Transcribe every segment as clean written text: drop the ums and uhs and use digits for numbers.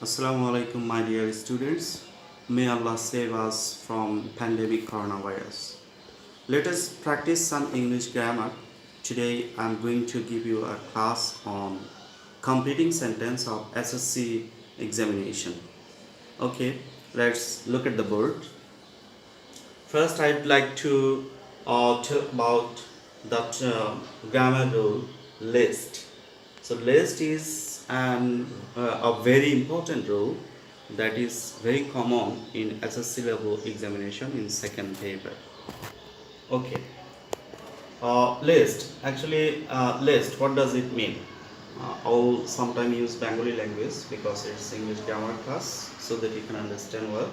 Assalamu alaikum, my dear students. May Allah save us from pandemic coronavirus. Let us practice some English grammar. Today I am going to give you a class on completing sentence of SSC examination. Okay, let's look at the board. First, I'd like to talk about that grammar rule list. So list is a very important rule that is very common in SSC level examination in second paper. Okay, list. Actually, list. What does it mean? I'll sometimes use Bengali language because it's English grammar class, so that you can understand well.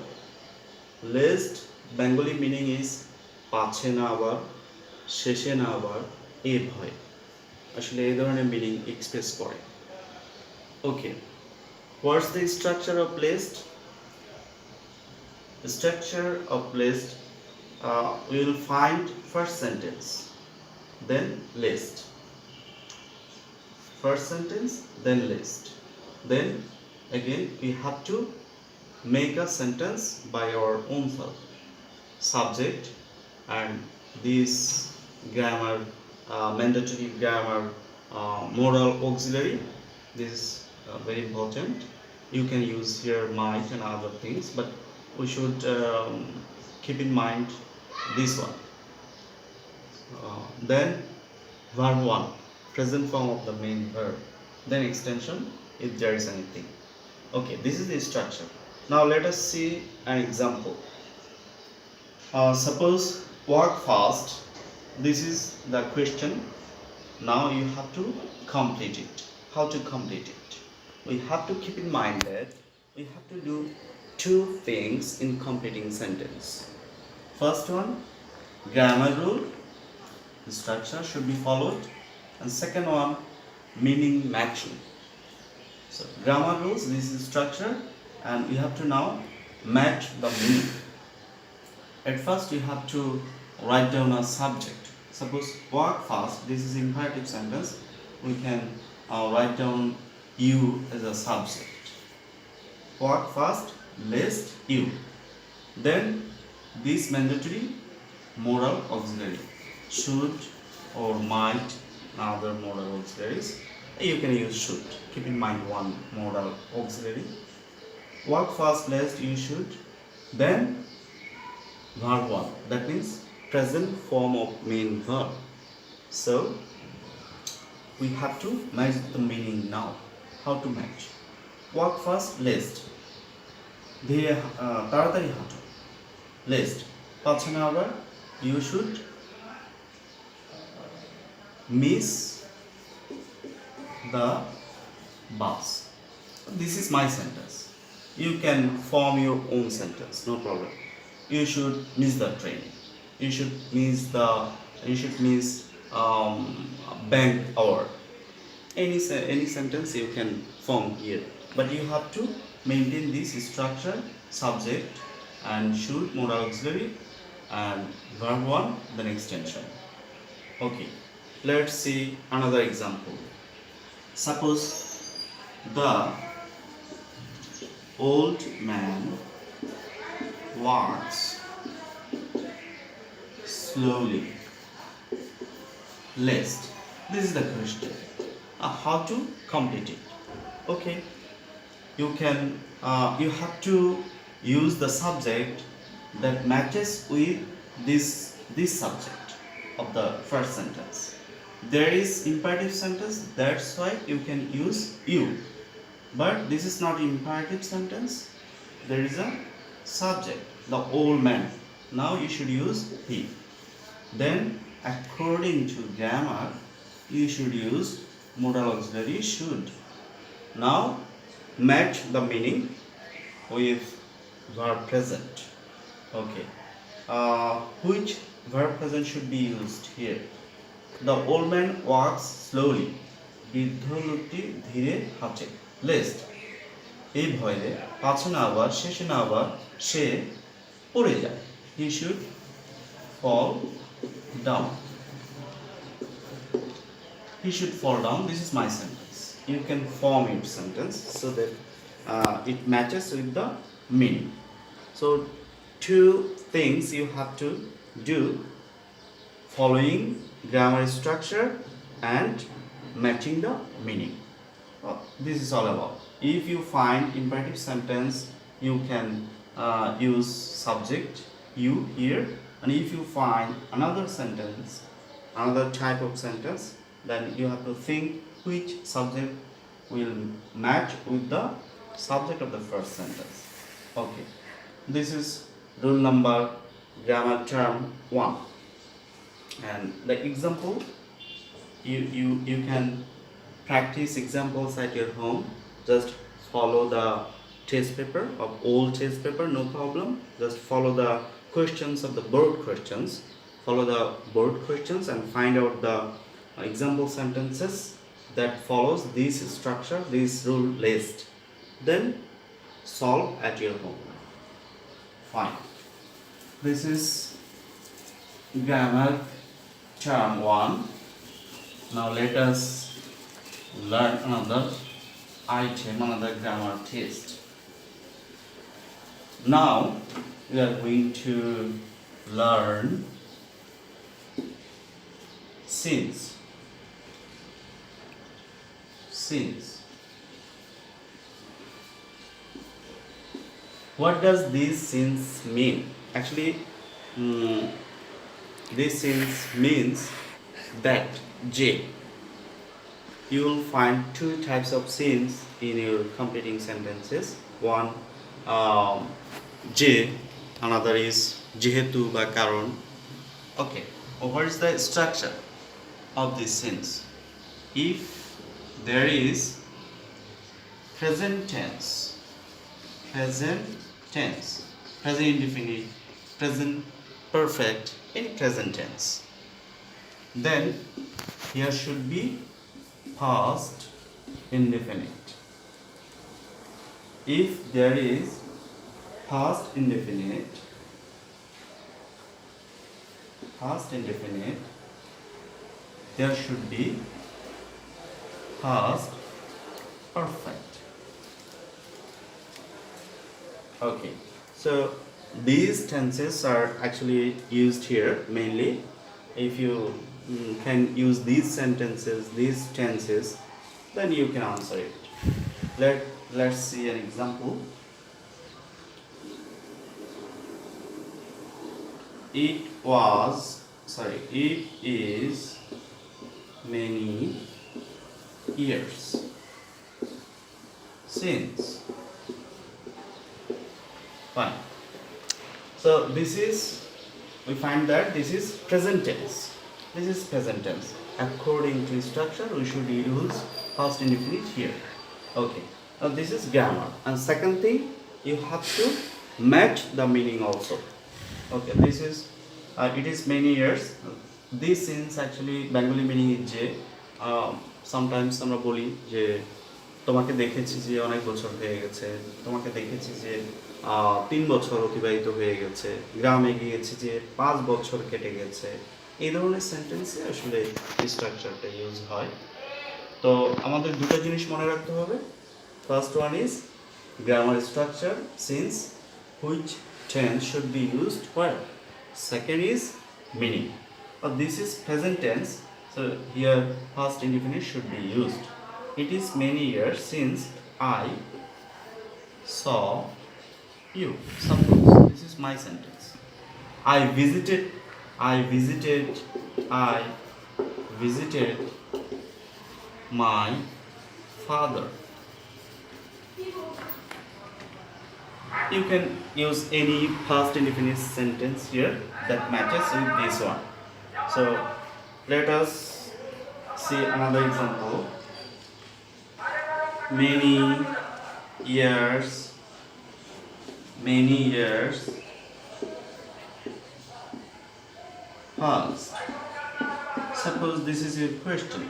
List Bengali meaning is পাচ্ছে না আবার শেষে না আবার এ ভয় আসলে এই ধরনের মিনিং এক্সপ্রেস করে okay what's the structure of list structure of list we will find first sentence then list first sentence then list then again we have to make a sentence by our own self subject and this grammar mandatory grammar moral auxiliary. This is very important. You can use here might and other things, but we should keep in mind this one. Then verb 1 present form of the main verb, then extension if there is anything. Okay, this is the structure. Now let us see an example. Suppose work fast. This is the question. Now you have to complete it. How to complete it? We have to keep in mind that we have to do two things in completing sentence. First one, grammar rule. The structure should be followed. And second one, meaning matching. So grammar rules, this is structure, and we have to now match the meaning. At first you have to write down a subject. Suppose work fast, this is imperative sentence. We can write down you as a subject. Work fast, list you. Then this mandatory moral auxiliary, should or might, other moral auxiliaries. You can use should. Keep in mind one moral auxiliary. Work fast, list you should. Then verb 1, that means present form of main verb. So we have to match the meaning now. How to match? Work first, list ধীরে তাড়াতাড়ি হাঁটো, list পাচ্ছে না আবার you should miss the bus. This is my sentence. You can form your own sentence, no problem. You should miss the train. You should miss bank hour. Any sentence you can form here, but you have to maintain this structure, subject and should moral auxiliary and verb 1 then extension. Okay, let's see another example. Suppose the old man walks slowly. List. This is the question. How to complete it? Okay, you have to use the subject that matches with this subject of the first sentence. There is imperative sentence, that's why you can use you, but this is not imperative sentence. There is a subject, the old man. Now you should use he. Then according to grammar you should use moral auxiliary should. Now match the meaning with verb present. Okay, which verb present should be used here? The old man walks slowly. বৃদ্ধ লোকটি ধীরে হাঁটে. List এই ভয়ে পাচ্ছে না আবার শেষে না আবার সে পড়ে যায়. He should fall down. He should fall down. This is my sentence. You can form your sentence so that it matches with the meaning. So two things you have to do: following grammar structure and matching the meaning. This is all about. If you find imperative sentence, you can use subject you here, and if you find another sentence, another type of sentence, then you have to think which subject will match with the subject of the first sentence. Okay, this is rule number grammar term 1. And the example, you can practice examples at your home. Just follow the test paper of old test paper, no problem. Just follow the questions of the board questions. Follow the board questions and find out the example sentences that follows this structure, this rule list. Then solve at your home. Fine. This is grammar term 1. Now let us learn another item, another grammar test. Now we are going to learn since. Since. What does this since mean? Actually, this since means that J. You will find two types of since in your completing sentences. One J, another is jehetu ba karon. Okay, what is the structure of this since? If there is present tense, present indefinite, present perfect in present tense, then here should be past indefinite. If there is past indefinite, there should be past perfect. Okay, so these tenses are actually used here mainly. If you can use these sentences, these tenses, then you can answer it. Let's see an example. It is many years since. Fine. So we find that this is present tense. This is present tense. According to structure, we should use past indefinite here. Okay. Now this is grammar. And second thing, you have to match the meaning also. Okay. This is it is many years. This since actually Bengali meaning is যে sometimes আমরা বলি যে তোমাকে দেখেছি যে অনেক বছর হয়ে গেছে, তোমাকে দেখেছি যে 3 বছর অতিবাহিত হয়ে গেছে, গ্রামে গিয়েছি যে 5 বছর কেটে গেছে। এই ধরনের সেন্টেন্সে আসলে স্ট্রাকচারটা ইউজ হয়। তো আমাদের দুটো জিনিস মনে রাখতে হবে। First one is grammar structure, since, which tense should be used where. Second is meaning. But this is present tense, so here past indefinite should be used. It is many years since I saw you. Suppose this is my sentence. I visited my father. You can use any past indefinite sentence here that matches with this one. So let us see another example. Many years past. Suppose this is your question.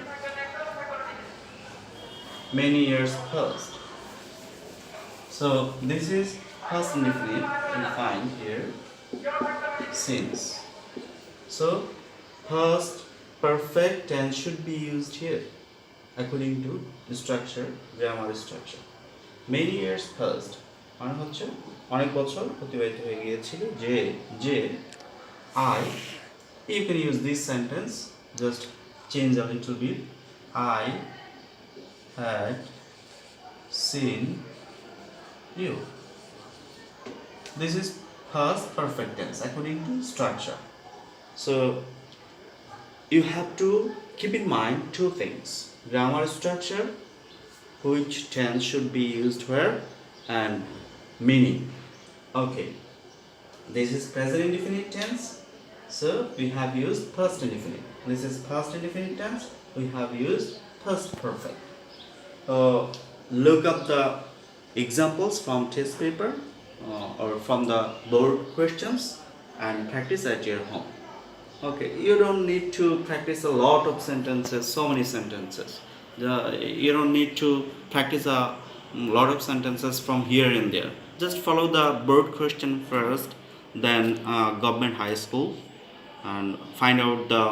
Many years past. So this is past indefinite, you find here since. So past perfect tense should be used here according to the structure, grammar structure. many years passed মানে হচ্ছে অনেক বছর অতিবাহিত হয়ে গিয়েছিল যে যে I you can use this sentence just change a little bit I had seen you. This is past perfect tense according to structure. So you have to keep in mind two things: grammar structure, which tense should be used where, and meaning. Okay, this is present indefinite tense, so we have used past indefinite. This is past indefinite tense, we have used past perfect. Look up the examples from test paper or from the board questions and practice at your home. Okay, you don't need to practice a lot of sentences, so many sentences. You don't need to practice a lot of sentences from here and there. Just follow the board question first, then government high school, and find out the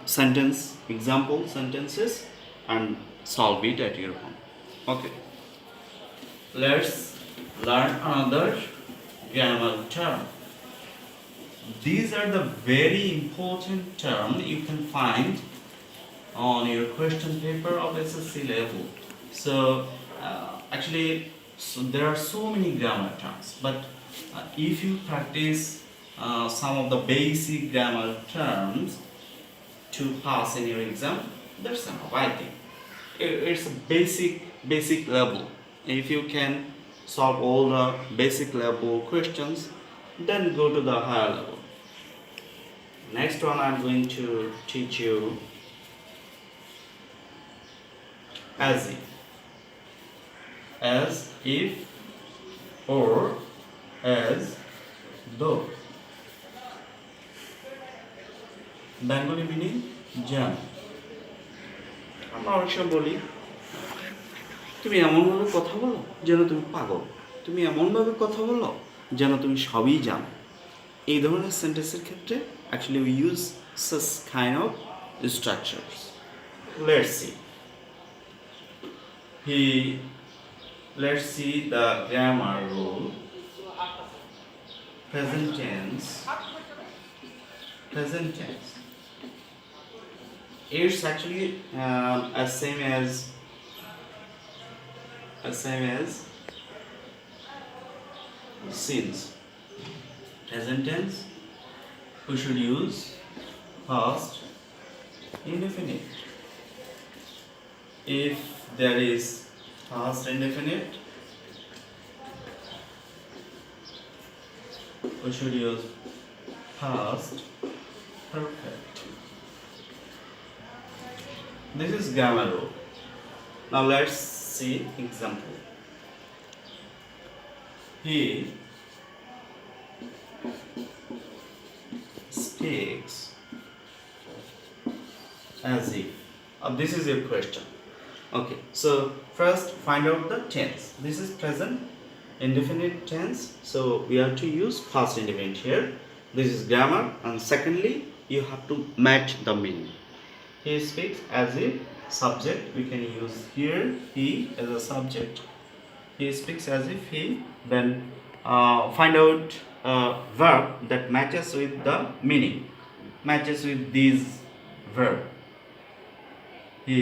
sentence example sentences and solve it at your home. Okay, let's learn another grammar term. These are the very important terms you can find on your question paper of SSC level. So actually, there are so many grammar terms, but if you practice some of the basic grammar terms to pass in your exam, that's enough. I think it's a basic level. If you can solve all the basic level questions, then go to the higher level. Next one, I'm going to teach you as if, or as though. Bengali meaning যেন। আমরা অনেক সময় বলি তুমি এমনভাবে কথা বলো যেন তুমি পাগল, তুমি এমনভাবে কথা বলো যেন তুমি সবই জানো। এই ধরনের সেন্টেন্সের ক্ষেত্রে actually we use such kind of structures. Let's see. Let's see the grammar rule. Present tense. It's actually as same as since. Present tense, we should use past indefinite. If there is past indefinite, we should use past perfect. This is grammar rule. Now let's see example. He speaks as if. This is your question. Okay, so first find out the tense. This is present indefinite tense, so we have to use past indefinite here. This is grammar, and secondly you have to match the meaning. He speaks as if, subject, we can use here he as a subject. He speaks as if he, then find out verb that matches with the meaning, matches with these verb. He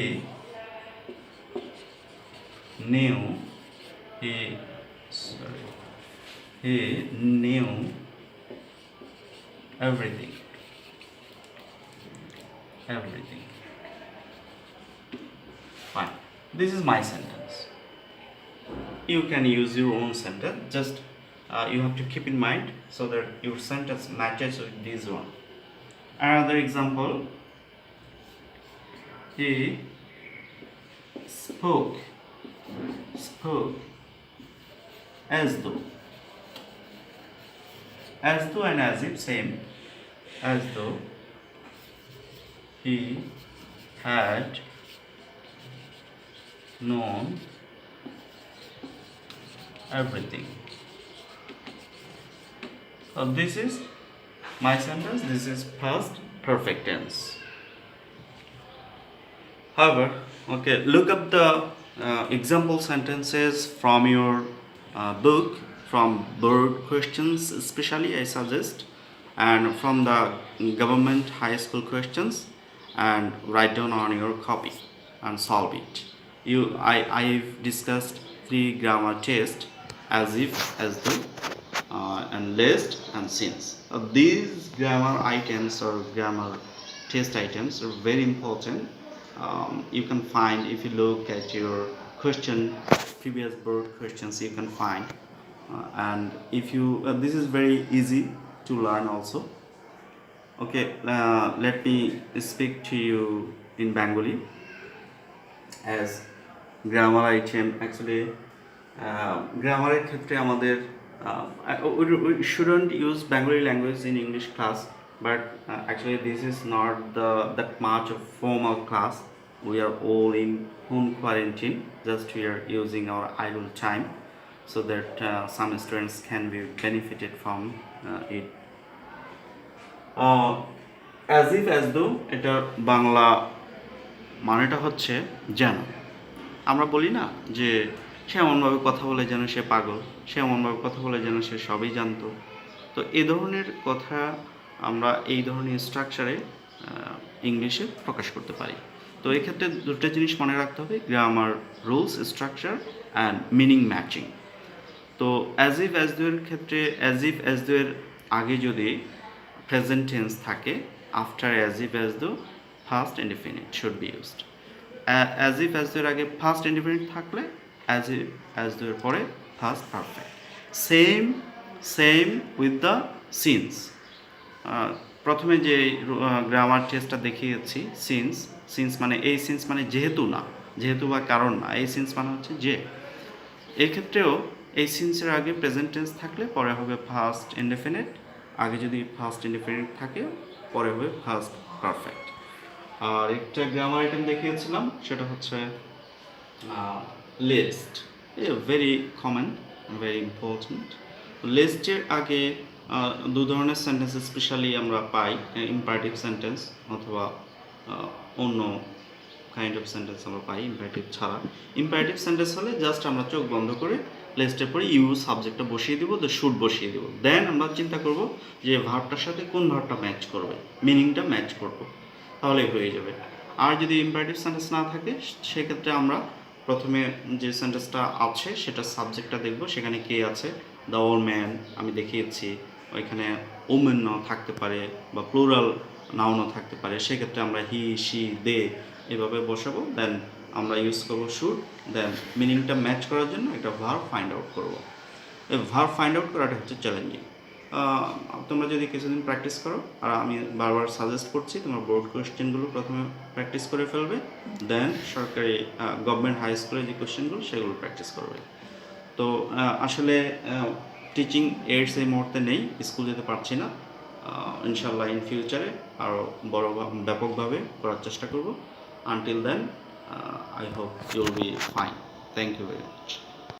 knew everything. Fine. This is my sentence. You can use your own sentence. Just you have to keep in mind so that your sentence matches with this one. Another example. He spoke as though. As though and as if same. As though he had known everything. So this is my sentence. This is past perfect tense. However, okay, look up the example sentences from your book, from board questions especially I suggest, and from the government high school questions, and write down on your copy and solve it. I've discussed 3 grammar tests: as if, as though, and lest and since. These grammar items or grammar test items are very important. You can find, if you look at your question, previous board questions, you can find, and if you this is very easy to learn also. Okay, let me speak to you in Bengali as grammar item. Actually, গ্রামারের ক্ষেত্রে আমাদের we shouldn't use Bengali language in English class, but actually this is not that much of formal class. We are all in home quarantine, just we are using our idle time so that some students can be benefited from it. As if, as though, এটা বাংলা মানেটা হচ্ছে যেন। আমরা বলি না যে সে এমনভাবে কথা বলে যেন সে পাগল, সে এমনভাবে কথা বলে যেন সে সবই জানতো। তো এই ধরনের কথা আমরা এই ধরনের স্ট্রাকচারে ইংলিশে প্রকাশ করতে পারি। তো এই ক্ষেত্রে দুটো জিনিস মনে রাখতে হবে: grammar rules, structure and meaning matching. তো অ্যাজ ইফ অ্যাজ দো এর ক্ষেত্রে অ্যাজ ইফ অ্যাজ দো এর আগে যদি প্রেজেন্ট টেন্স থাকে, after as if as though first indefinite should be used. As if as though এর আগে ফার্স্ট ইনডিফিনিট থাকলে অ্যাজ ইফ অ্যাজ দো এর পরে first perfect. Same with the since. প্রথমে যে গ্রামার টেস্টটা দেখিয়েছি, সিন্স মানে এই সিন্স মানে যেহেতু না, যেহেতু বা কারণ না, এই সিন্স মানে হচ্ছে যে। এক্ষেত্রেও এই সিন্সের আগে প্রেজেন্ট টেন্স থাকলে পরে হবে ফার্স্ট ইনডেফিনিট, আগে যদি ফার্স্ট ইনডেফিনিট থাকে পরে হবে ফার্স্ট পারফেক্ট। আর একটা গ্রামার আইটেম দেখিয়েছিলাম, সেটা হচ্ছে list. Very common, very important. লিস্টের আগে দু ধরনের সেন্টেন্স স্পেশালি আমরা পাই: ইম্পারেটিভ সেন্টেন্স অথবা অন্য কাইন্ড অফ সেন্টেন্স আমরা পাই ইম্পারেটিভ ছাড়া। ইম্পারেটিভ সেন্টেন্স হলে জাস্ট আমরা চোখ বন্ধ করে লিস্টের পরে ইউ সাবজেক্টটা বসিয়ে দিব, দ্য শুড বসিয়ে দিব। দেন আমরা চিন্তা করব যে ভার্বটার সাথে কোন ভার্বটা ম্যাচ করবে, মিনিংটা ম্যাচ করব, তাহলেই হয়ে যাবে। আর যদি ইম্পারেটিভ সেন্টেন্স না থাকে, সেক্ষেত্রে আমরা প্রথমে যে সেন্টেন্সটা আছে সেটা সাবজেক্টটা দেখব, সেখানে কে আছে। দ্য ওল্ড ম্যান আমি দেখিয়েছি, ওইখানে ওমেন নাও থাকতে পারে বা প্লুরাল নাউনও থাকতে পারে, সেক্ষেত্রে আমরা হি, শি, দে এভাবে বসাবো। দেন আমরা ইউজ করবো শুড। দেন মিনিংটা ম্যাচ করার জন্য একটা ভার্ব ফাইন্ড আউট করবো। এই ভার্ব ফাইন্ড আউট করাটা হচ্ছে চ্যালেঞ্জিং। তোমরা যদি কিছুদিন প্র্যাকটিস করো, আর আমি বারবার সাজেস্ট করছি তোমরা বোর্ড কোয়েশ্চেনগুলো প্রথমে প্র্যাকটিস করে ফেলবে, দেন সরকারি গভর্নমেন্ট হাই স্কুলে যে কোয়েশ্চেনগুলো সেগুলো প্র্যাকটিস করবে। তো আসলে টিচিং এইডস এই মুহূর্তে নেই, স্কুল যেতে পারছি না। ইনশাল্লাহ ইন ফিউচারে আরও বড় ব্যাপকভাবে করার চেষ্টা করব। Until then, I hope you'll be fine. Thank you very much.